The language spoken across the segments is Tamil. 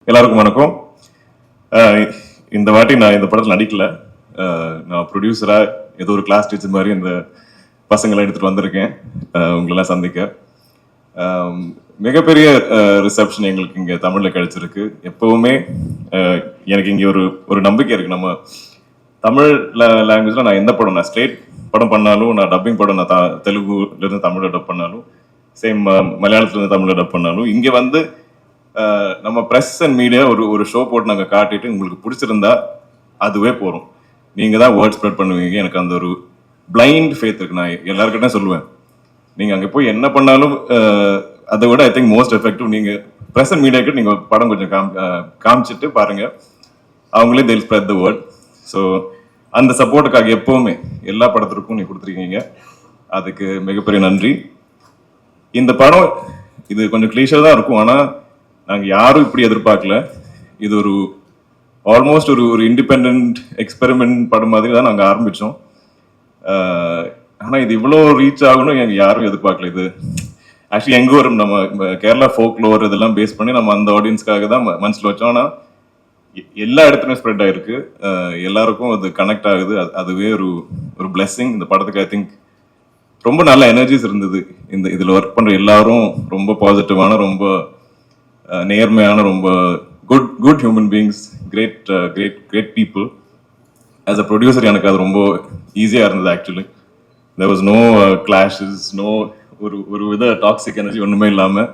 எல்லாருக்கும் வணக்கம். இந்த வாட்டி நான் இந்த படத்தில் நடிக்கல. நான் ப்ரொடியூசராக ஏதோ ஒரு கிளாஸ் டீச்சர் மாதிரி இந்த பசங்களை எடுத்துகிட்டு வந்திருக்கேன் உங்களெல்லாம் சந்திக்க. மிகப்பெரிய ரிசப்ஷன் எங்களுக்கு இங்கே தமிழில் கிடைச்சிருக்கு. எப்போவுமே எனக்கு இங்கே ஒரு நம்பிக்கை இருக்குது. நம்ம தமிழ் லாங்குவேஜில் நான் எந்த படம், நான் ஸ்ட்ரெயிட் படம் பண்ணாலும், நான் டப்பிங் படம், நான் தெலுங்குலேருந்து தமிழில் டப் பண்ணாலும், சேம் மலையாளத்துலேருந்து தமிழில் டப் பண்ணாலும், இங்கே வந்து நம்ம ப்ரெஸ் அண்ட் மீடியா ஒரு ஷோ போட்டு நாங்கள் காட்டிட்டு உங்களுக்கு பிடிச்சிருந்தா அதுவே போகிறோம். நீங்கள் தான் வேர்ட் ஸ்ப்ரெட் பண்ணுவீங்க. எனக்கு அந்த ஒரு பிளைண்ட் ஃபேத் இருக்கு. நான் எல்லாருக்கிட்டையும் சொல்லுவேன், நீங்கள் அங்கே போய் என்ன பண்ணாலும் அதை விட ஐ திங்க் மோஸ்ட் எஃபெக்டிவ் நீங்கள் ப்ரெஸ் அண்ட் மீடியாக்கிட்ட நீங்கள் படம் கொஞ்சம் காமிச்சிட்டு பாருங்கள், அவங்களே they'll spread the word. So அந்த சப்போர்ட்டுக்காக எப்போவுமே எல்லா படத்திற்கும் நீ கொடுத்துருக்கீங்க, அதுக்கு மிகப்பெரிய நன்றி. இந்த படம் இது கொஞ்சம் கிளீஷாக தான் இருக்கும், ஆனால் நாங்கள் யாரும் இப்படி எதிர்பார்க்கல. இது ஒரு ஆல்மோஸ்ட் ஒரு இண்டிபெண்ட் எக்ஸ்பெரிமெண்ட் படம் மாதிரி தான் நாங்கள் ஆரம்பித்தோம். ஆனால் இது இவ்வளோ ரீச் ஆகணும் எங்கள் யாரும் எதிர்பார்க்கல. இது ஆக்சுவலி எங்கே வரும், நம்ம கேரளா ஃபோக் லோர் இதெல்லாம் பேஸ் பண்ணி நம்ம அந்த ஆடியன்ஸ்க்காக தான் மனசில் வச்சோம். ஆனால் எல்லா இடத்துலையும் ஸ்ப்ரெட் ஆகிருக்கு, எல்லாருக்கும் அது கனெக்ட் ஆகுது. அதுவே ஒரு பிளெஸ்ஸிங் இந்த படத்துக்கு. ஐ திங்க் ரொம்ப நல்ல எனர்ஜிஸ் இருந்தது. இதில் ஒர்க் பண்ணுற எல்லாரும் ரொம்ப பாசிட்டிவான, ரொம்ப நேர்மையான, ரொம்ப good human beings, great people. As a producer எனக்கு அது ரொம்ப ஈஸியாக இருந்தது. Actually there was no clashes, no ஒரு வித டாக்ஸிக் எனர்ஜி ஒன்றுமே இல்லாமல்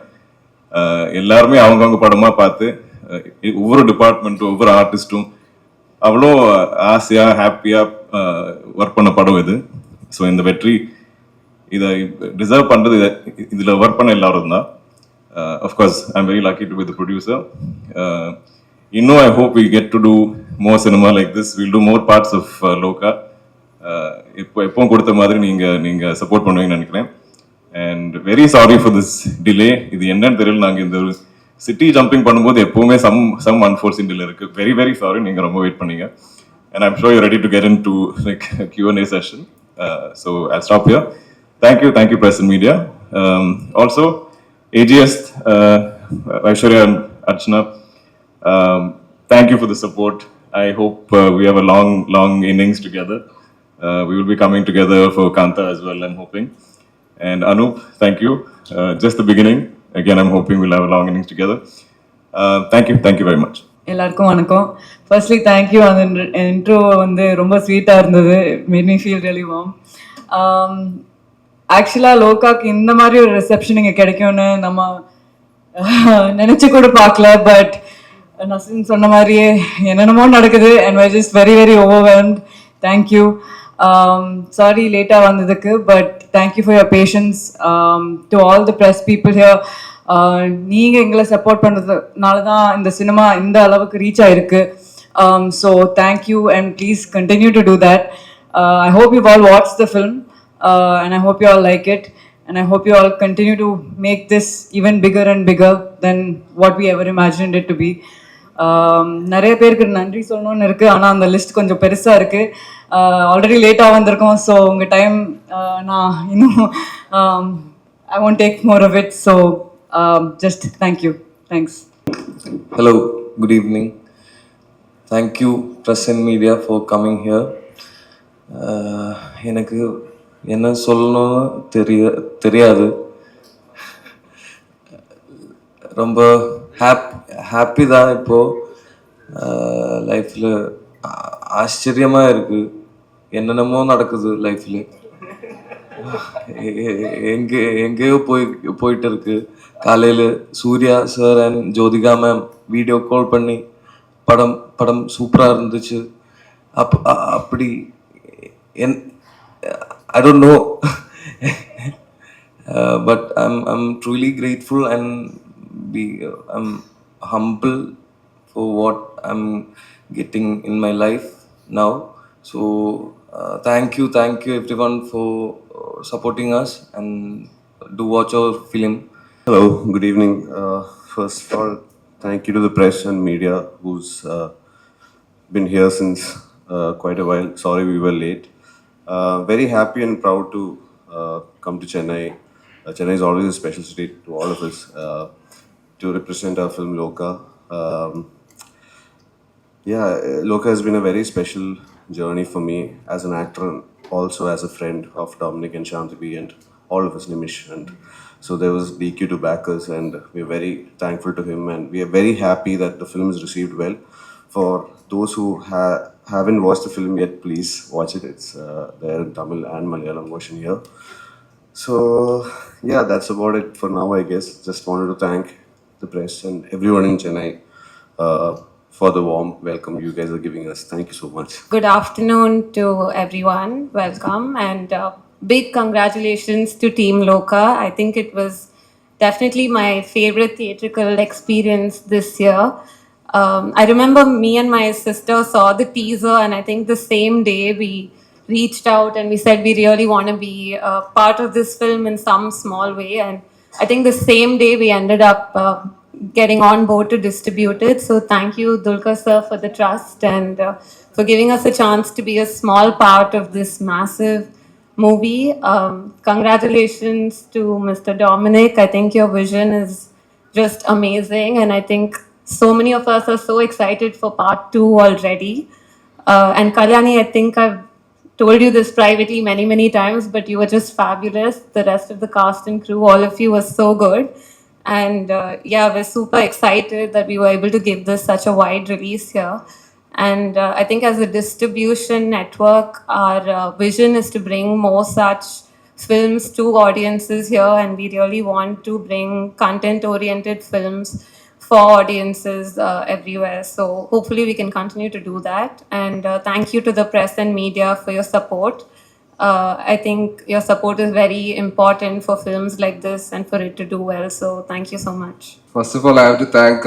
எல்லாருமே அவங்கவுங்க படமாக பார்த்து ஒவ்வொரு டிபார்ட்மெண்ட்டும் ஒவ்வொரு ஆர்டிஸ்ட்டும் அவ்வளோ ஆசையாக ஹாப்பியாக ஒர்க் பண்ண படம் இது. ஸோ இந்த வெற்றி இதை டிசர்வ் பண்ணுறது இதில் ஒர்க் பண்ண எல்லாரும் தான். Of course I am very lucky to be the producer. இன்னும் I hope we get to do more cinema like this. Will do more parts of Loka. எப்பவும் கொடுத்த மாதிரி நீங்கள் சப்போர்ட் பண்ணுவீங்கன்னு நினைக்கிறேன். And very sorry for this delay. இது என்னன்னு தெரியல. நாங்கள் இந்த ஒரு சிட்டி ஜம்பிங் பண்ணும்போது எப்பவுமே சம் அன்ஃபோர்சின் டிலே இருக்கு. Very sorry. நீங்கள் ரொம்ப வெயிட் பண்ணீங்க. And I'm sure you're ready to get into like a Q&A session. So I'll stop here. Thank you, press and media. Also, AGS, Aishwarya and Archana, thank you for the support. I hope we have a long innings together. We will be coming together for Kanta as well, I'm hoping. And Anup, thank you. Just the beginning. Again, I'm hoping we'll have a long innings together. Thank you very much. எல்லாருக்கும் வணக்கம். Firstly thank you. அந்த இன்ட்ரோ வந்து ரொம்ப ஸ்வீட்டாக இருந்தது. Made me feel really warm. ஆக்சுவலாக லோகாக்கு இந்த மாதிரி ஒரு ரிசப்ஷன் இங்கே கிடைக்கும்னு நம்ம நினச்சி கூட பார்க்கல. பட் நசின் சொன்ன மாதிரியே என்னென்னமோ நடக்குது. And I just very overwhelmed. Thank you. Sorry லேட்டாக வந்ததுக்கு, but thank you for your patience. To all the press people here, நீங்கள் எங்களை சப்போர்ட் பண்ணுறதுனால தான் இந்த சினிமா இந்த அளவுக்கு ரீச் ஆகிருக்கு. So thank you and please continue to do that. I hope you all watch the film and I hope you all like it, and I hope you all continue to make this even bigger and bigger than what we ever imagined it to be. நிறைய பேருக்கு நன்றி சொல்லணும்னு இருக்குது, ஆனால் அந்த லிஸ்ட் கொஞ்சம் பெருசாக இருக்குது. ஆல்ரெடி லேட்டாக வந்திருக்கோம். ஸோ உங்கள் டைம் நான் இன்னும் I won't take more of it. So just thank you. Thanks. Hello, good evening. Thank you, press and media, for coming here. எனக்கு என்ன சொல்லணும்னு தெரியாது. ரொம்ப ஹாப்பி தான். இப்போது லைஃப்பில் ஆச்சரியமாக இருக்குது. என்னென்னமோ நடக்குது லைஃப்பில். எங்கேயோ போயிட்டு இருக்கு. காலையில் Suriya sir and Jyothika ma'am video call பண்ணி படம் சூப்பராக இருந்துச்சு. அப்படி I don't know. But I'm truly grateful and I'm humble for what I'm getting in my life now. So thank you everyone for supporting us, and do watch our film. Hello, good evening. First of all, thank you to the press and media who's been here since quite a while. Sorry we were late. Very happy and proud to come to Chennai. Chennai is always a special city to all of us, to represent our film Loka. Um, yeah, Loka has been a very special journey for me as an actor and also as a friend of Dominic and Shantibi and all of us, Nimish. And so there was DQ to back us, and we're very thankful to him. And we are very happy that the film is received well. For those who haven't watched the film yet, please watch it. It's there in Tamil and Malayalam version here. So, yeah, that's about it for now, I guess. Just wanted to thank the press and everyone in Chennai for the warm welcome you guys are giving us. Thank you so much. Good afternoon to everyone. Welcome and big congratulations to Team Loka. I think it was definitely my favorite theatrical experience this year. I remember me and my sister saw the teaser, and I think the same day we reached out and we said we really want to be part of this film in some small way. And I think the same day we ended up getting on board to distribute it. So thank you, Dulkar sir, for the trust and for giving us a chance to be a small part of this massive movie. Congratulations to Mr. Dominic. I think your vision is just amazing, and I think so many of us are so excited for part 2 already. And Kalyani, I think I've told you this privately many, many times, but you were just fabulous. The rest of the cast and crew, all of you were so good. And yeah, we're super excited that we were able to give this such a wide release here. And I think as a distribution network, our vision is to bring more such films to audiences here, and we really want to bring content-oriented films for audiences everywhere. So hopefully we can continue to do that. And thank you to the press and media for your support. I think your support is very important for films like this and for it to do well. So thank you so much. First of all, I have to thank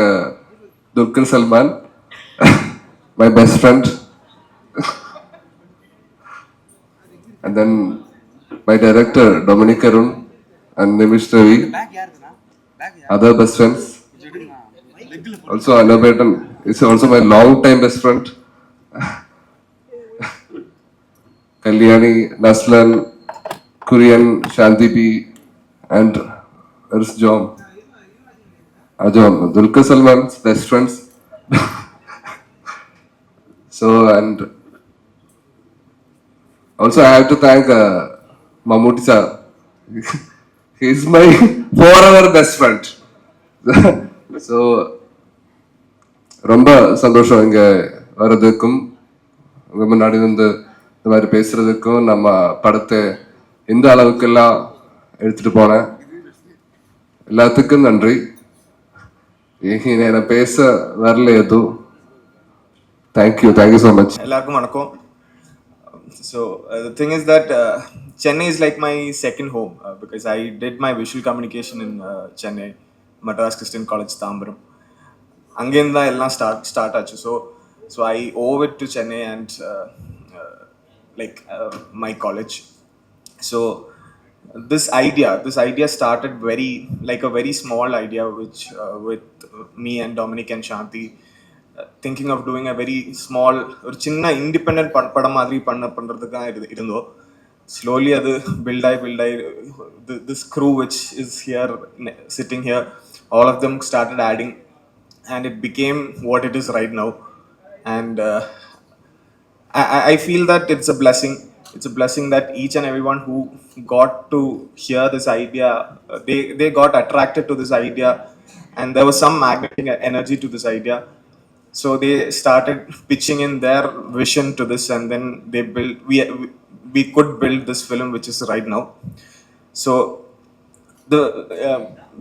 Dulquer Salman, my best friend, and then my director Dominic Arun and Nimish Ravi, other best friends. Also, Anabetan is also my long-time best friend. Kalyani, Naslan, Kurian, Shantibi, and there's John. John, Dulquer Salman's best friends. So, and also I have to thank Mammootty sir. He's my forever best friend. So, ரொம்ப சந்தோஷம் இங்கே வர்றதுக்கும் உங்க முன்னாடி வந்து இந்த மாதிரி பேசுறதுக்கும் நம்ம படத்தை எந்த அளவுக்கெல்லாம் எடுத்துட்டு போனேன் எல்லாத்துக்கும் நன்றி. என்ன பேச வரல எதுவும். Thank you so much. எல்லாருக்கும் வணக்கம். So the thing is that Chennai is like my second home because I did my visual communication in Chennai, Madras Christian College, Tambaram. Again, the ella start achu. So I owe it to Chennai and my college. So this idea started a very small idea, which with me and Dominic and Shanti thinking of doing a very small or chinna independent padam madri pandradhukku irundho. Slowly adu build this crew which is here sitting here, all of them started adding, and it became what it is right now. And I feel that it's a blessing. It's a blessing that each and everyone who got to hear this idea, they got attracted to this idea, and there was some magnetic energy to this idea. So they started pitching in their vision to this, and then they built. We could build this film, which is right now. So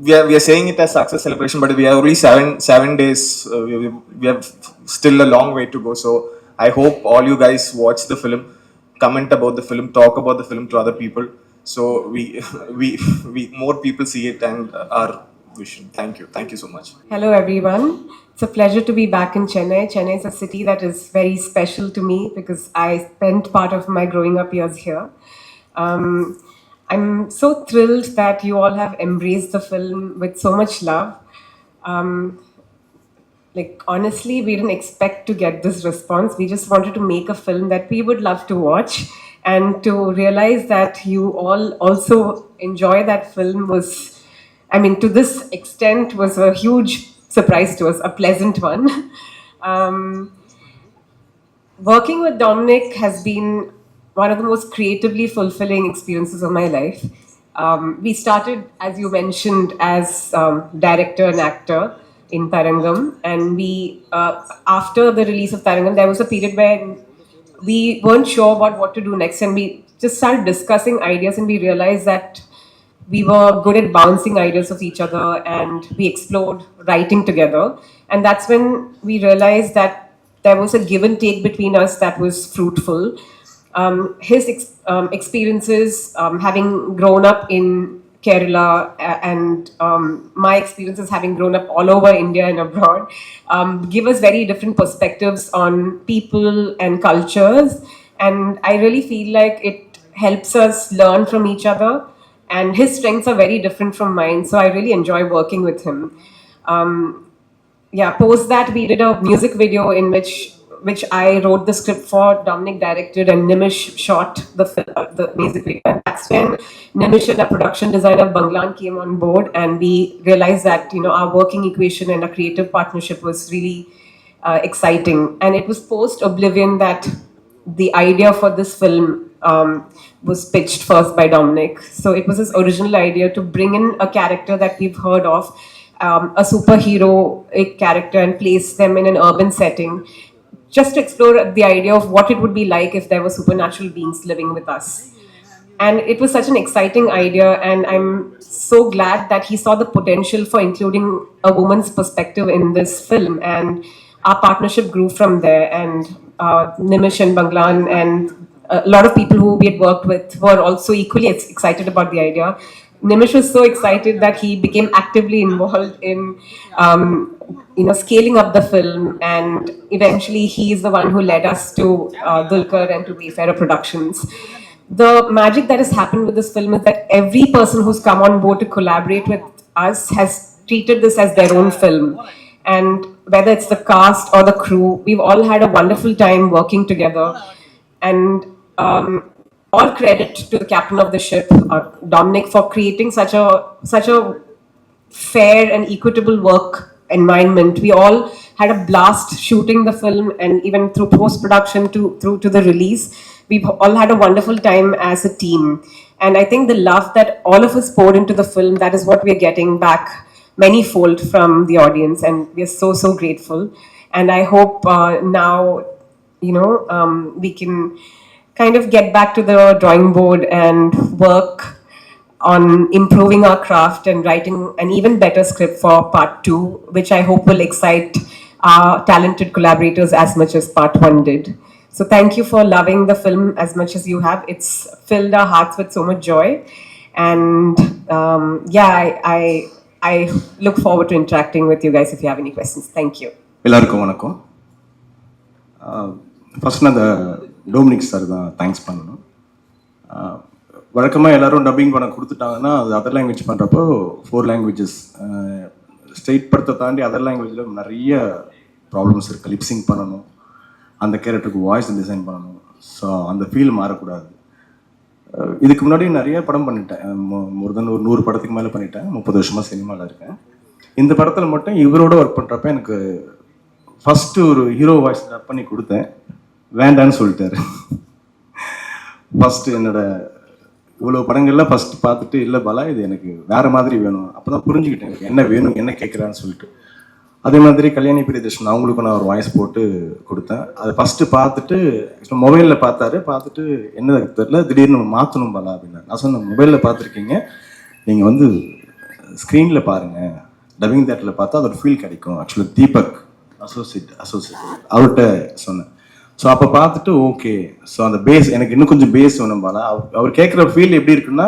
we are saying it as success celebration, but we are only seven days. We have still a long way to go. So I hope all you guys watch the film, comment about the film, talk about the film to other people. So we more people see it and our vision. Thank you so much. Hello everyone. It's a pleasure to be back in Chennai. Chennai is a city that is very special to me because I spent part of my growing up years here. I'm so thrilled that you all have embraced the film with so much love. Honestly, we didn't expect to get this response. We just wanted to make a film that we would love to watch, and to realize that you all also enjoy that film was, to this extent, was a huge surprise to us, a pleasant one. Um, Working with Dominic has been one of the most creatively fulfilling experiences of my life. We started, as you mentioned, as director and actor in Tarangam, and after the release of Tarangam, there was a period where we weren't sure about what to do next, and we just started discussing ideas, and we realized that we were good at bouncing ideas of each other, and we explored writing together. And that's when we realized that there was a give and take between us that was fruitful. His experiences, having grown up in Kerala, and my experiences having grown up all over India and abroad, give us very different perspectives on people and cultures. And I really feel like it helps us learn from each other. And his strengths are very different from mine, so I really enjoy working with him. Post that, we did a music video in which I wrote the script for, Dominic directed, and Nimish shot the music video. And that's when Nimish and our production designer Banglan came on board, and we realized that our working equation and our creative partnership was really exciting. And it was post Oblivion that the idea for this film was pitched first by Dominic. So it was his original idea to bring in a character that we've heard of, a superhero-ic character, and place them in an urban setting, just to explore the idea of what it would be like if there were supernatural beings living with us. And it was such an exciting idea, and I'm so glad that he saw the potential for including a woman's perspective in this film, and our partnership grew from there. And Nimish and Banglan and a lot of people who we had worked with were also equally excited about the idea. Nimish was so excited that he became actively involved in scaling up the film, and eventually he is the one who led us to Dulquer and to Wayfarer Productions. The magic that has happened with this film is that every person who's come on board to collaborate with us has treated this as their own film. And whether it's the cast or the crew, we've all had a wonderful time working together. And all credit to the captain of the ship, Dominic, for creating such a fair and equitable work environment. We all had a blast shooting the film, and even through post-production through to the release, we've all had a wonderful time as a team. And I think the love that all of us poured into the film, that is what we're getting back many-fold from the audience, and we're so grateful. And I hope now, we can kind of get back to the drawing board and work on improving our craft and writing an even better script for part 2, which I hope will excite our talented collaborators as much as part 1 did. So thank you for loving the film as much as you have. It's filled our hearts with so much joy. And I look forward to interacting with you guys if you have any questions. Thank you. எல்லாருக்கும் வணக்கம். ஃபர்ஸ்ட் நான் அந்த டொமினிக் சார் தான் தேங்க்ஸ் பண்ணணும். வழக்கமாக எல்லோரும் டப்பிங் படம் கொடுத்துட்டாங்கன்னா அது அதர் லாங்குவேஜ் பண்ணுறப்போ 4 லாங்குவேஜஸ் ஸ்டேட் படத்தை தாண்டி அதர் லாங்குவேஜில் நிறைய ப்ராப்ளம்ஸ் இருக்குது. லிப்சிங் பண்ணணும், அந்த கேரக்டருக்கு வாய்ஸ் டிசைன் பண்ணணும். ஸோ அந்த ஃபீல் மாறக்கூடாது. இதுக்கு முன்னாடி நிறைய படம் பண்ணிட்டேன், மோர் தென் ஒரு 100 படத்துக்கு மேலே பண்ணிட்டேன். 30 வருஷமாக சினிமாவில் இருக்கேன். இந்த படத்தில் மட்டும் இவரோட ஒர்க் பண்ணுறப்ப எனக்கு ஃபஸ்ட்டு ஒரு ஹீரோ வாய்ஸ் டப் பண்ணி கொடுத்தேன், வேண்டான்னு சொல்லிட்டாரு. ஃபஸ்ட்டு என்னோட இவ்வளோ படங்கள்லாம் ஃபஸ்ட்டு பார்த்துட்டு, இல்லை பாலா இது எனக்கு வேறு மாதிரி வேணும். அப்போ தான் புரிஞ்சுக்கிட்டேன் எனக்கு என்ன வேணும், என்ன கேட்குறான்னு சொல்லிட்டு. அதே மாதிரி கல்யாணி பிரியதர்ஷன் அவங்களுக்கும் நான் ஒரு வாய்ஸ் போட்டு கொடுத்தேன். அதை ஃபஸ்ட்டு பார்த்துட்டு மொபைலில் பார்த்துட்டு என்ன தெரியல, திடீர்னு மாற்றணும் பாலா அப்படின்னா. நான் சொன்னேன், மொபைலில் பார்த்துருக்கீங்க, நீங்கள் வந்து ஸ்க்ரீனில் பாருங்கள், டப்பிங் தேட்டரில் பார்த்தா அதோட ஃபீல் கிடைக்கும். ஆக்சுவலாக தீபக் அசோசியேட் அவர்கிட்ட சொன்னேன். ஸோ அப்போ பார்த்துட்டு ஓகே, ஸோ அந்த பேஸ் எனக்கு இன்னும் கொஞ்சம் பேஸ் வேணும் பாலா. அவர் கேட்குற ஃபீல் எப்படி இருக்குன்னா,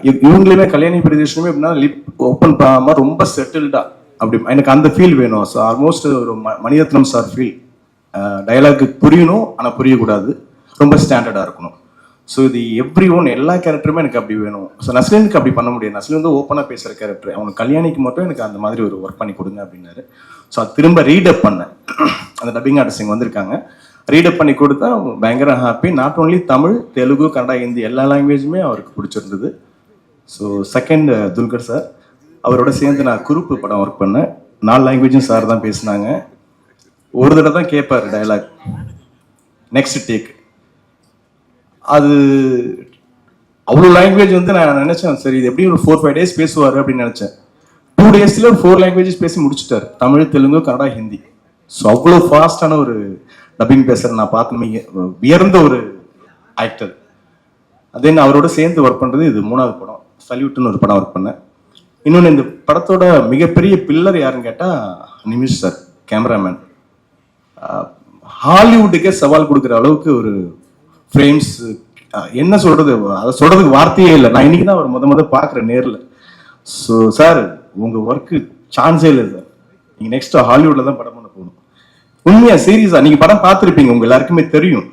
இவங்களுமே கல்யாணி பிரியதர்ஷனுமே எப்படின்னா லிப் ஓப்பன் பண்ணாமல் ரொம்ப செட்டில்டாக அப்படி எனக்கு அந்த ஃபீல் வேணும். ஸோ ஆல்மோஸ்ட் ஒரு மணிரத்னம் சார் ஃபீல். டயலாக்கு புரியணும், ஆனால் புரியக்கூடாது, ரொம்ப ஸ்டாண்டர்டாக இருக்கணும். ஸோ இது எவ்ரி ஒன் எல்லா கேரக்டருமே எனக்கு அப்படி வேணும். ஸோ நஸ்லினுக்கு அப்படி பண்ண முடியாது. நஸ்லின் வந்து ஓப்பனாக பேசுகிற கேரக்டர், அவனுக்கு கல்யாணிக்கு மட்டும் எனக்கு அந்த மாதிரி ஒரு ஒர்க் பண்ணி கொடுங்க அப்படின்னாரு. ஸோ அது திரும்ப ரீடப் பண்ணேன். அந்த டப்பிங் ஆர்டிஸ்ட் வந்திருக்காங்க, ரீடப் பண்ணி கொடுத்தா பயங்கர happy. Not only Tamil, Telugu, Kannada, Hindi எல்லா லாங்குவேஜுமே அவருக்கு பிடிச்சிருந்தது. ஸோ செகண்ட் துல்கர் சார், அவரோட சேர்ந்து நான் குரூப்பு படம் ஒர்க் பண்ணேன். 4 லாங்குவேஜும் சார் தான் பேசினாங்க. ஒரு தடவை தான் கேட்பார் டயலாக், நெக்ஸ்ட் டேக். அது அவ்வளோ லாங்குவேஜ் வந்து நான் நினச்சேன் சரி இது எப்படி ஒரு 4-5 டேஸ் பேசுவார் அப்படின்னு நினச்சேன். 2 டேஸில் 4 லாங்குவேஜஸ் பேசி முடிச்சுட்டார், தமிழ், தெலுங்கு, கன்னடா, ஹிந்தி. ஸோ அவ்வளோ ஃபாஸ்டான ஒரு டப்பிங் பேசுகிற நான் பார்த்து உயர்ந்த ஒரு ஆக்டர். தென் அவரோட சேர்ந்து ஒர்க் பண்ணுறது இது 3வது படம். சல்யூட்னு ஒரு படம் ஒர்க் பண்ணேன். இன்னொன்று, இந்த படத்தோட மிகப்பெரிய பில்லர் யாருன்னு கேட்டால் நிமிஷ் சார், கேமராமேன். ஹாலிவுட்டுக்கே சவால் கொடுக்குற அளவுக்கு ஒரு ஃப்ரேம்ஸ், என்ன சொல்கிறது, அதை சொல்கிறதுக்கு வார்த்தையே இல்லை. நான் இன்னைக்கு தான் அவர் முத பார்க்குறேன் நேரில். ஸோ சார் உங்கள் ஒர்க்கு சான்ஸே இல்லை சார், நீங்கள் நெக்ஸ்ட் ஹாலிவுட்டில் தான் படம் பண்ண போகணும். உண்மையாக சீரியஸாக நீங்கள் படம் பார்த்துருப்பீங்க, உங்கள் எல்லாருக்குமே தெரியும்.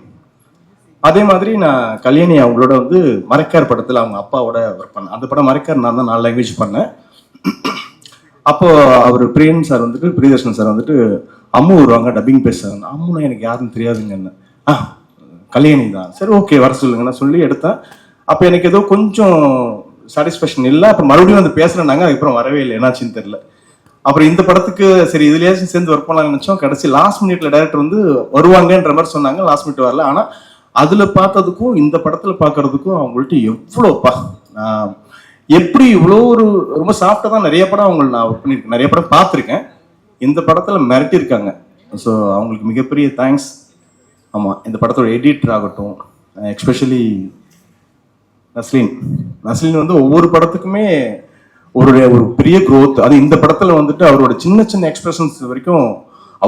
அதே மாதிரி நான் கல்யாணி அவங்களோட வந்து மரைக்கார் படத்தில் அவங்க அப்பாவோட ஒர்க் பண்ணேன். அந்த படம் மரைக்கார் நான் தான் 4 லாங்குவேஜ் பண்ணேன். அப்போ அவர் பிரியன் சார் வந்துட்டு, பிரியதர்ஷன் சார் வந்துட்டு அம்மு வருவாங்க டப்பிங் பேசுறாங்க. அம்முனா எனக்கு யாருன்னு தெரியாதுங்கன்னு. கல்யாணி தான், சரி ஓகே வர சொல்லுங்க நான் சொல்லி எடுத்தேன். அப்போ எனக்கு ஏதோ கொஞ்சம் சாட்டிஸ்ஃபேக்ஷன் இல்லை. அப்புறம் மறுபடியும் வந்து பேசுறேன்னாங்க, அதுக்கப்புறம் வரவே இல்லை, என்னாச்சுன்னு தெரியல. அப்புறம் இந்த படத்துக்கு சரி இதுலயாச்சும் சேர்ந்து ஒர்க் பண்ணலாம்னு நினைச்சோம். கடைசி லாஸ்ட் மினிட்ல டைரக்டர் வந்து வருவாங்கன்ற மாதிரி சொன்னாங்க. லாஸ்ட் மினிட் வரல. ஆனா அதுல பார்த்ததுக்கும் இந்த படத்துல பாக்குறதுக்கும் அவங்கள்ட்ட எவ்வளோப்பா, எப்படி இவ்வளோ ஒரு ரொம்ப சாஃப்டா தான் நிறைய படம் அவங்க நான் ஒர்க் பண்ணியிருக்கேன், நிறைய படம் பார்த்துருக்கேன். இந்த படத்துல மிரட்டி இருக்காங்க. ஸோ அவங்களுக்கு மிகப்பெரிய தேங்க்ஸ். ஆமா, இந்த படத்தோட எடிட்டர் ஆகட்டும், எஸ்பெஷலி நஸ்லீன் வந்து ஒவ்வொரு படத்துக்குமே ஒரு பெரிய growth. அது இந்த படத்துல வந்துட்டு அவரோட சின்ன சின்ன எக்ஸ்பிரஷன்ஸ் வரைக்கும்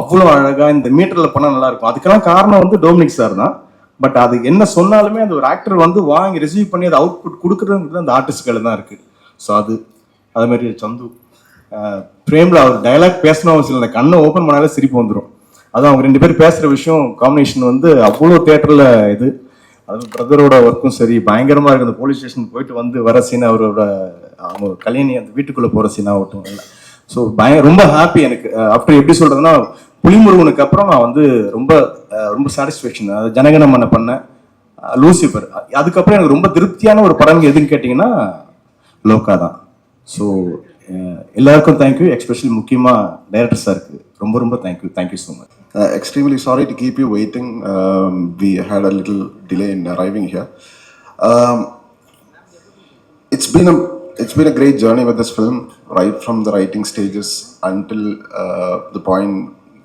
அவ்வளோ அழகா இந்த மீட்டர்ல பண்ணா நல்லா இருக்கும். அதுக்கெல்லாம் காரணம் வந்து டொமினிக் சார் தான். பட் அது என்ன சொன்னாலுமே அந்த ஒரு ஆக்டர் வந்து வாங்கி ரிசீவ் பண்ணி அதை அவுட்புட் கொடுக்குறதுங்கிறது அந்த ஆர்டிஸ்ட்கள் தான் இருக்கு. ஸோ அதே மாதிரி சந்து ஃப்ரேம்ல அவர் டைலாக் பேசணும் அவசியம், அந்த கண்ணை ஓப்பன் பண்ணாலே சிரிப்பு வந்துடும். அதான் அவங்க 2 பேர் பேசுற விஷயம் காம்பினேஷன் வந்து அவ்வளோ தேட்டர்ல இது. அது பிரதரோட ஒர்க்கும் சரி பயங்கரமா இருக்கு. அந்த போலீஸ் ஸ்டேஷன் போயிட்டு வந்து வர சீன், அவரோட அவங்க கல்யாணி அந்த வீட்டுக்குள்ள போற சீன் ஆகட்டும். ஸோ ரொம்ப ஹாப்பி எனக்கு. ஆஃப்டர் எப்படி சொல்றதுன்னா, புலிமுருகனுக்கு அப்புறம் நான் வந்து ரொம்ப ரொம்ப சாட்டிஸ்ஃபேக்ஷன். அது ஜனகணமன பண்ணேன், லூசிஃபர். அதுக்கப்புறம் எனக்கு ரொம்ப திருப்தியான ஒரு படம் எதுன்னு கேட்டிங்கன்னா லோகா தான். ஸோ எல்லாருக்கும் தேங்க்யூ, எஸ்பெஷலி முக்கியமாக டைரக்டர் சாருக்கு ரொம்ப ரொம்ப thank you so much. Extremely sorry to keep you waiting. We had a little delay in arriving here. It's been a great journey with this film, right from the writing stages until the point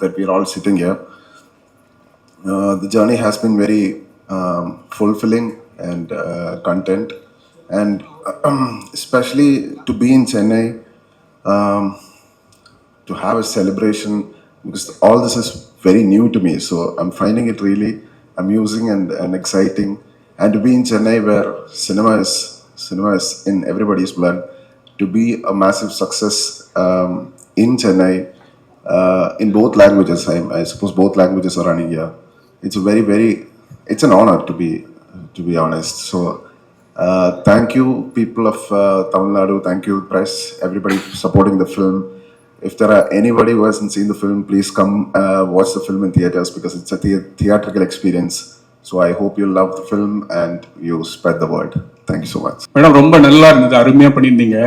that we're all sitting here. The journey has been very fulfilling and content, and especially to be in Chennai, to have a celebration, because all this is very new to me, so I'm finding it really amusing and exciting. And to be in Chennai, where cinema is in everybody's blood, to be a massive success in Chennai in both languages. I suppose both languages are running here. It's a it's an honor to be honest. So thank you people of Tamil Nadu, thank you press, everybody supporting the film. If there are anybody who hasn't seen the film, please come watch the film in theaters, because it's a theatrical experience. So I hope you love the film and you spread the word. Thank you so much. Madam ரொம்ப நல்லா இருந்தது, அருமையா பண்ணியிருந்தீங்க.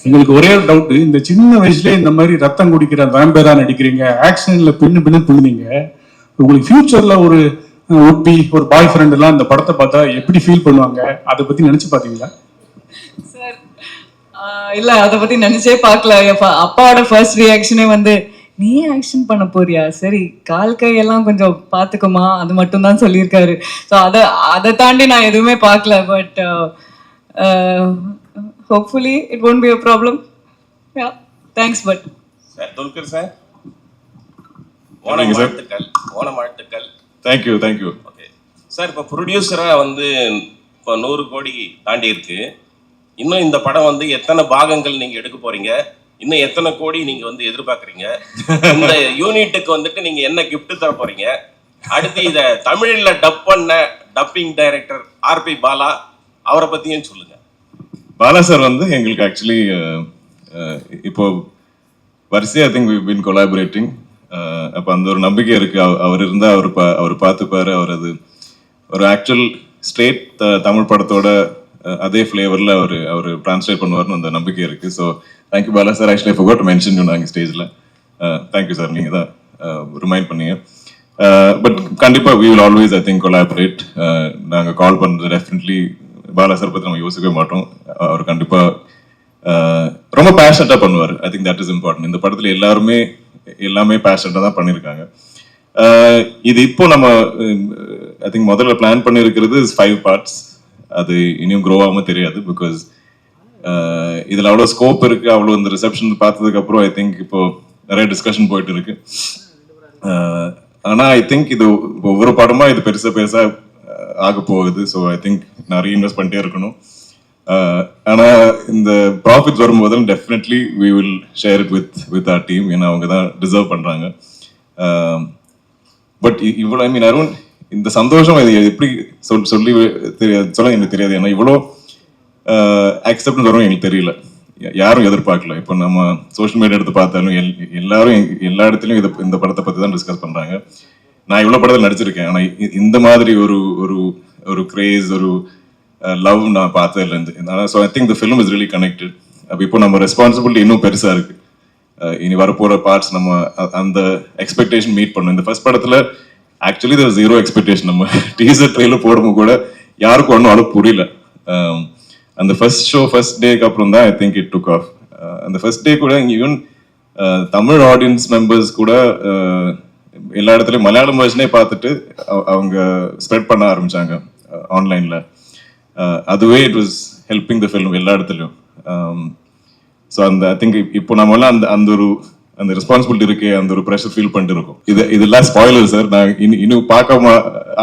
எங்களுக்கு ஒரே ஒரு டவுட், இந்த சின்ன வயசுல இந்த மாதிரி ரத்தம் குடிக்கிற வேம்பேரா நடிக்கிறீங்க, ஆக்ஷன்ல பின்னு பின்னுங்க, உங்களுக்கு ஃபியூச்சர்ல ஒரு ஒப்பி ஒரு பாய் ஃப்ரெண்ட் எல்லாம் இந்த படத்தை பார்த்தா எப்படி ஃபீல் பண்ணுவாங்க, அதை பத்தி நினைச்சு பாத்தீங்களா? சார் இல்ல, அதை பத்தி நினைச்சே பார்க்கல. அப்பாவோட ஃபர்ஸ்ட் ரியாக்ஷனே வந்து நீ ஆக்ஷன் பண்ண போறியா, சரி கால் கையெல்லாம் கொஞ்சம் பாத்துக்குமா, அது மட்டும் தான் சொல்லியிருக்காரு. ஸோ அதை தாண்டி நான் எதுவுமே பார்க்கல. But hopefully it won't be a problem. Thanks. But sir Dulquer sir, Onam வாழ்த்துக்கள். தேங்க்யூ. ஓகே சார், இப்போ ப்ரொடியூசரா வந்து இப்போ 100 கோடி தாண்டி இருக்கு. இன்னும் இந்த படம் வந்து எத்தனை பாகங்கள் நீங்க எடுக்க போறீங்க, இன்னும் எத்தனை கோடி நீங்க வந்து எதிர்பார்க்குறீங்க, இந்த யூனிட்டுக்கு வந்துட்டு நீங்க என்ன கிஃப்ட் தர போறீங்க, அடுத்து இதை தமிழில் டப் பண்ண டப்பிங் டைரக்டர் ஆர்பி பாலா, அவரை பத்தியும் சொல்லுங்க. பாலா சார் வந்து எங்களுக்கு ஆக்சுவலி இப்போ வரிசையா I think we been collaborating. அப்போ அந்த ஒரு நம்பிக்கை இருக்கு, அவர் இருந்தால் அவர் பார்த்துப்பாரு. அவர் அது ஒரு ஆக்சுவல் ஸ்ட்ரெயிட் தமிழ் படத்தோட அதே ஃப்ளேவரில் அவர் டிரான்ஸ்லேட் பண்ணுவார்னு அந்த நம்பிக்கை இருக்கு. So thank you Bala sir. Actually I forgot to mention you நாங்கள் ஸ்டேஜில். தேங்க்யூ சார், நீங்கள் தான் ரிமைண்ட் பண்ணீங்க. பட் கண்டிப்பாக we will always I think collaborate. நாங்கள் கால் பண்ணுறது டெஃபினெட்லி பாலா சார் பற்றி நம்ம யோசிக்கவே மாட்டோம். அவர் கண்டிப்பாக ரொம்ப பேஷனட்டாக பண்ணுவார். I think that is important. இந்த படத்தில் எல்லாமே பேஷனட்டாக தான் பண்ணியிருக்காங்க. இது இப்போ நம்ம ஐ திங்க் முதல்ல பிளான் பண்ணியிருக்கிறது 5 parts. அது இனியும் க்ரோ ஆகாமல் தெரியாது. பிகாஸ் இதில் அவ்வளோ ஸ்கோப் இருக்கு. அவ்வளோ இந்த ரிசப்ஷன் பார்த்ததுக்கு அப்புறம் ஐ திங்க் இப்போ நிறைய டிஸ்கஷன் போயிட்டு இருக்கு. ஆனால் ஐ திங்க் இது ஒவ்வொரு படமா இது பெருசா ஆக போகுது. ஸோ ஐ திங்க் நிறைய இன்வெஸ்ட் பண்ணிட்டே இருக்கணும். ஆனால் இந்த ப்ராஃபிட்ஸ் வரும்போது definitely we will share it with our team. ஏன்னா அவங்க தான் டிசர்வ் பண்றாங்க. பட் இவ்வளோ ஐ மீன் அருண், இந்த சந்தோஷம் இது எப்படி சொல்ல எனக்கு தெரியாது. ஏன்னா இவ்வளோ அக்செப்டன்ஸ் வரும் எங்களுக்கு தெரியல. யாரும் எதிர்பார்க்கல. இப்போ நம்ம சோஷியல் மீடியா எடுத்து பார்த்தாலும் எல்லாரும் எல்லா இடத்துலையும் இந்த படத்தை பற்றி தான் டிஸ்கஸ் பண்ணுறாங்க. நான் இவ்வளோ படத்தில் நடிச்சிருக்கேன். ஆனால் இந்த மாதிரி ஒரு ஒரு ஒரு கிரேஸ், ஒரு லவ் நான் பார்த்ததில்ல. So I think the film is really connected. அப்போ இப்போ நம்ம ரெஸ்பான்சிபிலிட்டி இன்னும் பெருசாக இருக்கு. இனி வரப்போகிற பார்ட்ஸ் நம்ம அந்த எக்ஸ்பெக்டேஷன் மீட் பண்ணணும். இந்த ஃபர்ஸ்ட் படத்தில் actually there was zero expectation. நம்ம டீசர் ட்ரெயிலர் போடும்போது கூட யாருக்கும் ஒன்றும் அளவு புரியல. அந்த ஃபர்ஸ்ட் டேக்கு அப்புறம் தான் I think it took off. அந்த ஃபர்ஸ்ட் டே கூட ஈவன் தமிழ் ஆடியன்ஸ் மெம்பர்ஸ் கூட எல்லா இடத்துலையும் மலையாளம் வெர்ஷனே பார்த்துட்டு அவங்க ஸ்ப்ரெட் பண்ண ஆரம்பிச்சாங்க ஆன்லைனில். அதுவே it was helping the film எல்லா இடத்துலையும். ஸோ அந்த ஐ திங்க் இப்போ நம்மளாம் அந்த ரெஸ்பான்சிபிலிட்டி இருக்கு, அந்த ஒரு ப்ரெஷர் ஃபீல் பண்ணிட்டு இருக்கும். இதெல்லாம் ஸ்பாயிலர் சார். நான் இன்னும் பார்க்காம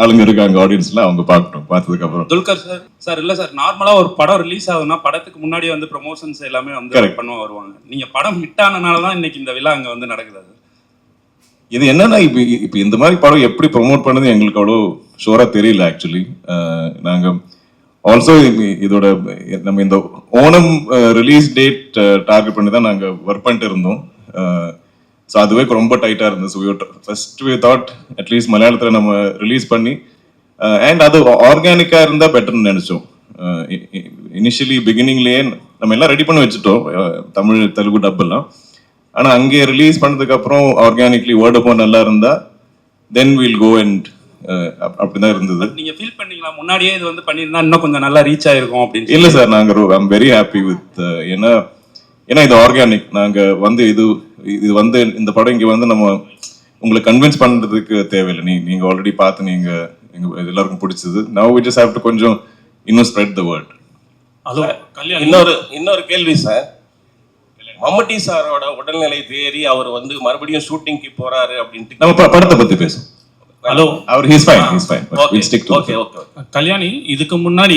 ஆளுங்க இருக்காங்க ஆடியன்ஸ்ல, அவங்க பார்க்கட்டும். பார்த்ததுக்கு அப்புறம் துல்கர் சார் இல்ல சார், நார்மலா ஒரு படம் ரிலீஸ் ஆகுதுன்னா படத்துக்கு முன்னாடியே வந்து ப்ரமோஷன்ஸ் எல்லாமே வந்து பண்ண வருவாங்க. நீங்க படம் ஹிட் ஆனனால தான் இன்னைக்கு இந்த விழா அங்க வந்து நடக்குது. இது என்னன்னா இப்போ இந்த மாதிரி படம் எப்படி ப்ரொமோட் பண்ணது எங்களுக்கு அவ்வளோ ஷோரா தெரியல ஆக்சுவலி. நாங்க ஆல்சோ இதோட நம்ம இந்த ஓணம் ரிலீஸ் டேட் டார்கெட் பண்ணி தான் நாங்கள் ஒர்க் பண்ணிட்டு இருந்தோம். ஸோ அதுவே ரொம்ப டைட்டாக இருந்தது. So first we thought at least மலையாளத்தில் நம்ம ரிலீஸ் பண்ணி அண்ட் அது ஆர்கானிக்காக இருந்தால் பெட்டர்னு நினச்சோம். இனிஷியலி பிகினிங்லேயே நம்ம எல்லாம் ரெடி பண்ணி வச்சுட்டோம், தமிழ் தெலுங்கு டப்பெல்லாம். ஆனால் அங்கே ரிலீஸ் பண்ணதுக்கப்புறம் ஆர்கானிக்லி வேர்ட் அப்போ நல்லா இருந்தால் தென் வில் கோ அண்ட் அப்படிதான் இருந்தது. நீங்க ஃபீல் பண்ணீங்களா முன்னாடியே இது வந்து பண்ணிருந்தா இன்னும் கொஞ்சம் நல்லா ரீச் ஆயிருக்கும் அப்படின்னு? இல்ல சார், நாங்க ஐ அம் வெரி ஹாப்பி வித் ஏன்னா இது ஆர்கானிக். நாங்க வந்து இது வந்து இந்த படம் இங்க வந்து நம்ம உங்களை கன்வின்ஸ் பண்றதுக்கு தேவையில்லை. நீங்க ஆல்ரெடி பார்த்து நீங்க எல்லாருக்கும் பிடிச்சது. Now we just have to கொஞ்சம் இன்னும் ஸ்ப்ரெட் தி வேர்ட். இன்னொரு கேள்வி சார். மம்முட்டி சாரோட உடல்நிலை தேறி அவர் வந்து மறுபடியும் ஷூட்டிங்க்கு போறாரு அப்படின்ட்டு நம்ம படத்தை பத்தி பேசுவோம். ஹலோ, அவர் he's fine. Will stick to okay. Kalyani, இதுக்கு முன்னாடி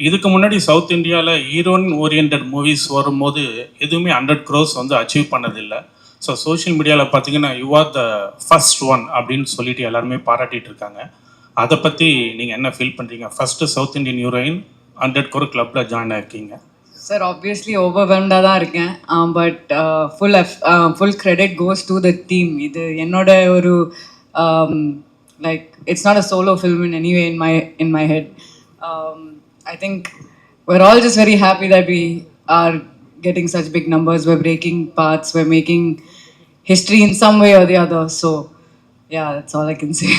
இதுக்கு முன்னாடி சவுத் இந்தியாவில் ஹீரோயின் ஓரியன்ட் மூவிஸ் வரும்போது எதுவுமே 100 crores வந்து அச்சீவ் பண்ணதில்லை. ஸோ சோஷியல் மீடியாவில் பார்த்தீங்கன்னா you are the first one அப்படின்னு சொல்லிட்டு எல்லாருமே பாராட்டிட்டு இருக்காங்க. அதை பற்றி நீங்கள் என்ன ஃபீல் பண்ணுறீங்க? First south Indian heroine 100 crore கிளப்பில் ஜாயின் ஆயிருக்கீங்க. சார் ஆப்வியஸ்லி ஓவர்வெல்ம்டாக தான் இருக்கேன். But full credit goes to the team. இது என்னோட ஒரு like it's not a solo film in any way in my head. I think we're all just very happy that we are getting such big numbers. We're breaking paths, we're making history in some way or the other. So yeah, that's all I can say.